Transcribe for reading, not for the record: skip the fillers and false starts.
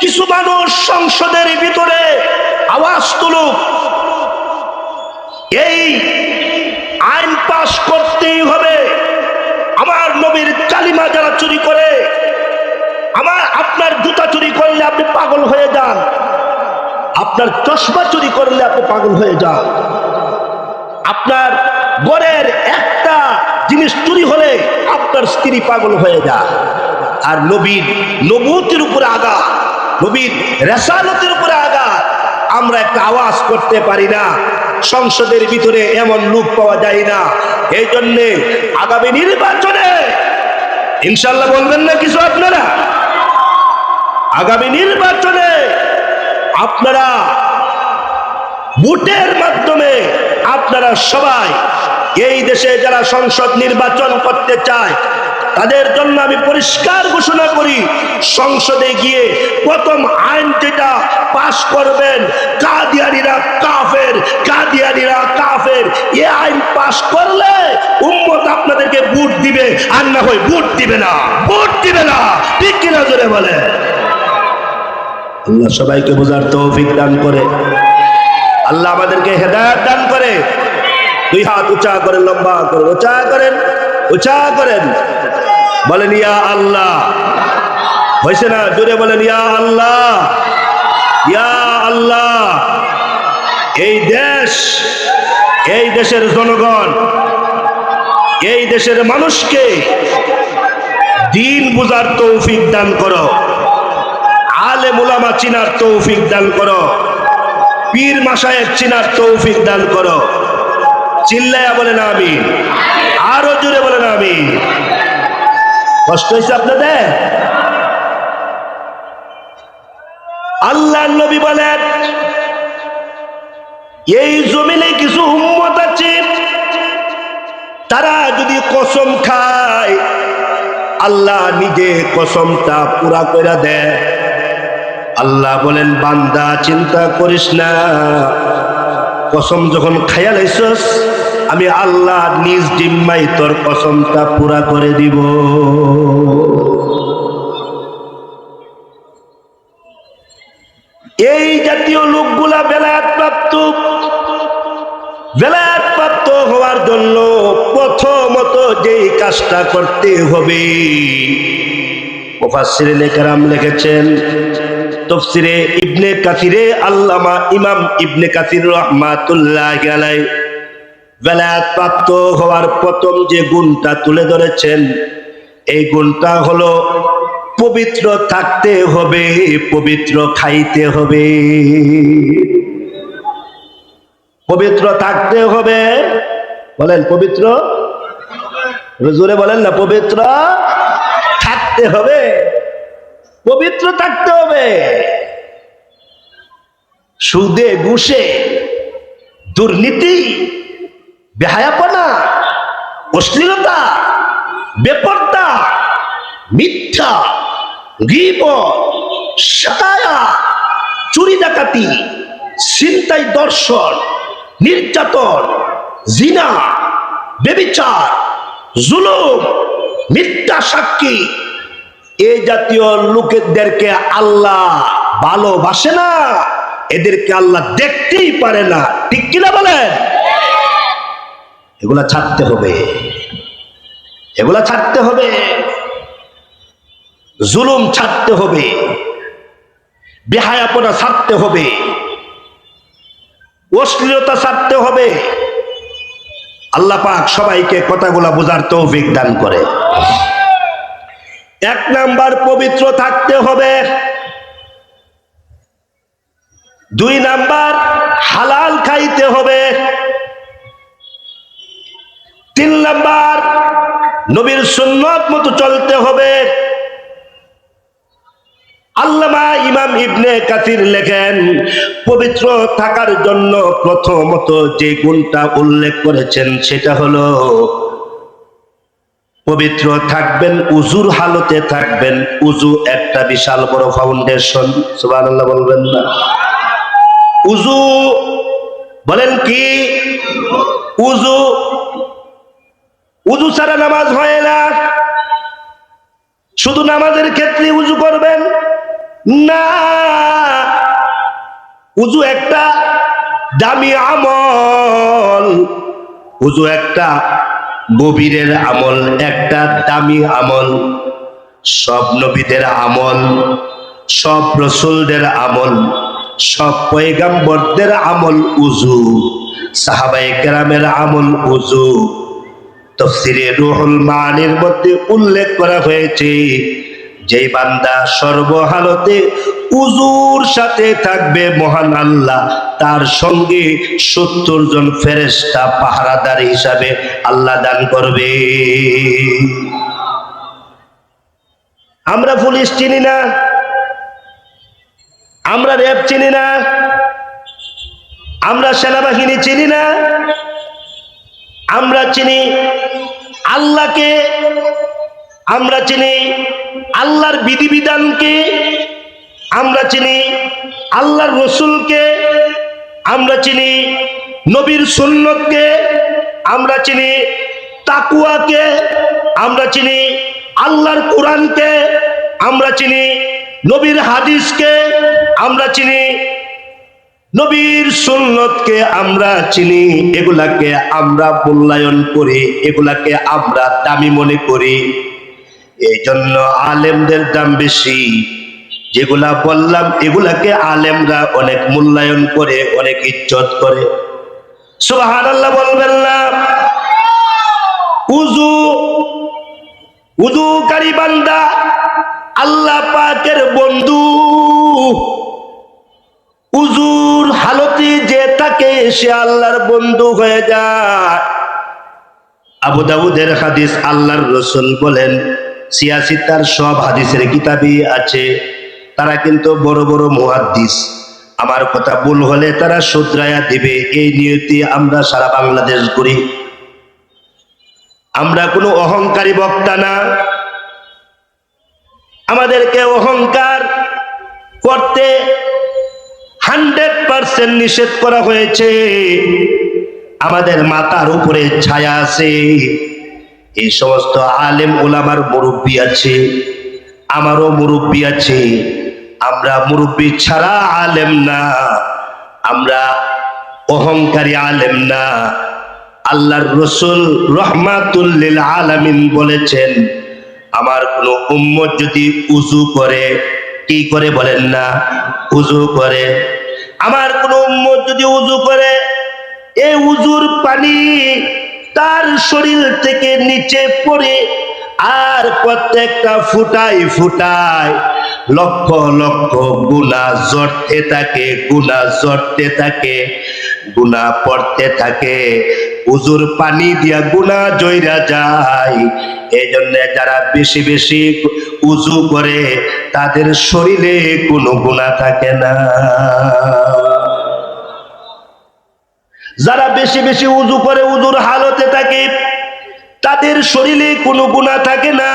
কিছু মানুষ সংসদের ভিতরে আওয়াজ তুলুক, এই আইন পাশ করতেই হবে, আমার নবীর কালিমা যারা চুরি করে, আপনার জুতা চুরি করলে আপনি পাগল হয়ে যান, আপনার চশমা চুরি করলে আপনি পাগল হয়ে যান, আপনার ঘরের একটা জিনিস চুরি হলে আপনার স্ত্রী পাগল হয়ে যায়। আর নবীর নবুয়তের উপরে আঘাত, নবীর রিসালাতের উপরে আঘাত, আমরা একটা আওয়াজ করতে পারি না, সংসদের ভিতরে এমন লোক পাওয়া যায় না। এই জন্যে আগামী নির্বাচনে ইনশাল্লাহ বলবেন না কিছু আপনারা, আগামী নির্বাচনে আপনারা ভোটের মাধ্যমে আপনারা সবাই এই দেশে যারা সংসদ নির্বাচন করতে চায় তাদের জন্য আমি পরিষ্কার ঘোষণা করি, সংসদে গিয়ে প্রথম আইন যেটা পাশ করবেন, কাদিয়ানীরা কাফের, কাদিয়ানীরা কাফের, এই আইন পাশ করলে উম্মত আপনাদেরকে ভোট দিবে, আর না হয় ভোট দিবে না, ভোট দিবে না। ঠিক কিনা জোরে বলে? আল্লাহ সবাইকে বোঝার তৌফিক দান করে, আল্লাহ আমাদেরকে হেদায়েত দান করে। দুই হাত উঁচা করেন, লম্বা করেন, উঁচা করেন, উঁচা করেন, বলেন ইয়া আল্লাহ। হয়েছে না? জোরে বলেন ইয়া আল্লাহ, ইয়া আল্লাহ। এই দেশ, এই দেশের জনগণ, এই দেশের মানুষকে দ্বীন বুঝার তৌফিক দান করো, আলেম উলামা চিনার তৌফিক দান করো, পীর মাশায়েখ চিনার তৌফিক দান করো। চিল্লায়া বলেন আমিন, আরো জোরে বলেন আমিন। কষ্ট হয়েছে আপনাদের? আল্লাহর নবী বলেন, এই জমিনে কিছু উম্মত আছে, তারা যদি কসম খায় আল্লাহ নিজে কসমটা পুরা করে দেয়। আল্লাহ বলেন, বান্দা চিন্তা করিস না, কসম যখন খাইয়া লাইছস আমি আল্লাহ নিজ জিম্মায় তোর কসমটা পুরা করে দিব। এই জাতীয় লোকগুলা বেলায়েত প্রাপ্ত হওয়ার জন্য প্রথমত যেই কাজটা করতে হবে, মুফাসসিরিনে কেরাম লিখেছেন তাফসীরে ইবনে কাসিরে, আল্লামা ইমাম ইবনে কাসির রাহমাতুল্লাহি আলাইহি বেলায়েত প্রাপ্ত হওয়ার প্রথম যে গুণটা তুলে ধরেছেন, এই গুণটা হলো পবিত্র থাকতে হবে, পবিত্র খাইতে হবে, পবিত্র থাকতে হবে। বলেন পবিত্র, জোরে বলেন না, পবিত্র থাকতে হবে, পবিত্র থাকতে হবে। সুদে ঘুষে, দুর্নীতি, বেহায়াপনা, অশ্লীলতা, বেপরদা, মিথ্যা, গীবত, শায়াত, চুরি ডাকাতি, ছিনতাই, দর্শন, নির্যাতন, জিনা, ব্যভিচার, জুলুম, মিথ্যা সাক্ষী, এই জাতীয় লোকেদেরকে আল্লাহ ভালোবাসে না, এদেরকে আল্লাহ দেখতেই পারে না। ঠিক কিনা বলেন? এগুলা ছাড়তে হবে, এগুলা ছাড়তে হবে, জুলুম ছাড়তে হবে, বেহায়াপনা ছাড়তে হবে, অশ্লীলতা ছাড়তে হবে। আল্লাহ পাক সবাইকে কথাগুলা বোঝার তৌফিক দান করে। এক নাম্বার পবিত্র থাকতে হবে, দুই নাম্বার হালাল খাইতে হবে, তিন নাম্বার নবীর সুন্নাত মতো চলতে হবে। আল্লামা ইমাম ইবনে কাসির লেখেন, পবিত্র থাকার জন্য প্রথমত যে গুণটা উল্লেখ করেছেন সেটা হলো পবিত্র থাকবেন, উজুর হালতে থাকবেন। উজু একটা বিশাল বড় ফাউন্ডেশন, সুবহানাল্লাহ বলবেন না? উজু বলেন কি? উজু, উজু ছাড়া নামাজ হয় না। শুধু নামাজের ক্ষেত্রে উজু করবেন, না, উযু একটা দামি আমল, উযু একটা গভীরের আমল, একটা দামি আমল। সব নবীদের আমল, সব রাসূলদের আমল, সব পয়গম্বরদের আমল উযু, সাহাবায়ে কেরামের আমল উযু। তাফসীরে রুহুল মানির মধ্যে উল্লেখ করা হয়েছে, যেই বান্দা সর্বহালতে উযুর সাথে থাকবে মহান আল্লাহ তার সঙ্গে 70 জন ফেরেশতা পাহারাদার হিসাবে আল্লাহ দান করবে। আমরা পুলিশ চিনি না, আমরা র্যাব চিনি না, আমরা সেনাবাহিনী চিনি না, আমরা চিনি আল্লাহকে, আমরা চিনি আল্লাহর বিধিবিধানকে, আমরা চিনি আল্লাহর রসুলকে, আমরা চিনি নবীর সুন্নতকে, আমরা চিনি তাকওয়াকে, আমরা চিনি আল্লাহর কোরআনকে, আমরা চিনি নবীর হাদিসকে, আমরা চিনি নবীর সুন্নতকে, আমরা চিনি। এগুলাকে আমরা মূল্যায়ন করি, এগুলাকে আমরা দামি মনে করি। এই জন্য আলেমদের দাম বেশি। যেগুলা বললাম এগুলাকে আলেমরা অনেক মূল্যায়ন করে, অনেক ইজ্জত করে। সুবহানাল্লাহ বলবেন না? উযুকারী বান্দা আল্লাহ পাকের বন্ধু। উযুর হালতে যে থাকে সে আল্লাহর বন্ধু হয়ে যায়। আবু দাউদের হাদিস, আল্লাহর রাসূল বলেন, সিয়াসিতার সব হাদিসের কিতাবই আছে। তারা কিন্তু বড় বড় মুহাদ্দিস, আমার কথা ভুল হলে তারা শুধরায়া দিবে, এই নিয়তি আমরা সারা বাংলাদেশ ঘুরি। আমরা কোনো অহংকারী বক্তা না, আমাদেরকে অহংকার করতে 100% নিষেধ করা হয়েছে। আমাদের মাথার উপরে ছায়া আছে, এই সমস্ত আলেম ওলামার মুরব্বী আছে, আমারও মুরব্বী আছে। আমরা মুরব্বী ছাড়া আলেম না, আমরা অহংকারী আলেম না। আল্লাহর রাসূল রাহমাতুল লিল আলামিন বলেছেন, আমার কোন উম্মত যদি উযু করে, কি করে বলেন না? উযু করে। আমার কোন উম্মত যদি উযু করে, এই উযুর পানি তার শরীর থেকে নিচে পড়ে আর প্রত্যেকটা ফুটায় ফুটায় লক্ষ লক্ষ গুনাহ জড়তে থাকে, গুনাহ জড়তে থাকে, গুনাহ পড়তে থাকে। উযুর পানি দিয়া গুনাহ জইরা যায়। এই জন্য যারা বেশি বেশি উযু করে তাদের শরীরে কোনো গুনাহ থাকে না। যারা বেশি বেশি উযু করে, উযুর হালতে থাকে, তাদের শরীরে কোনো গুনাহ থাকে না।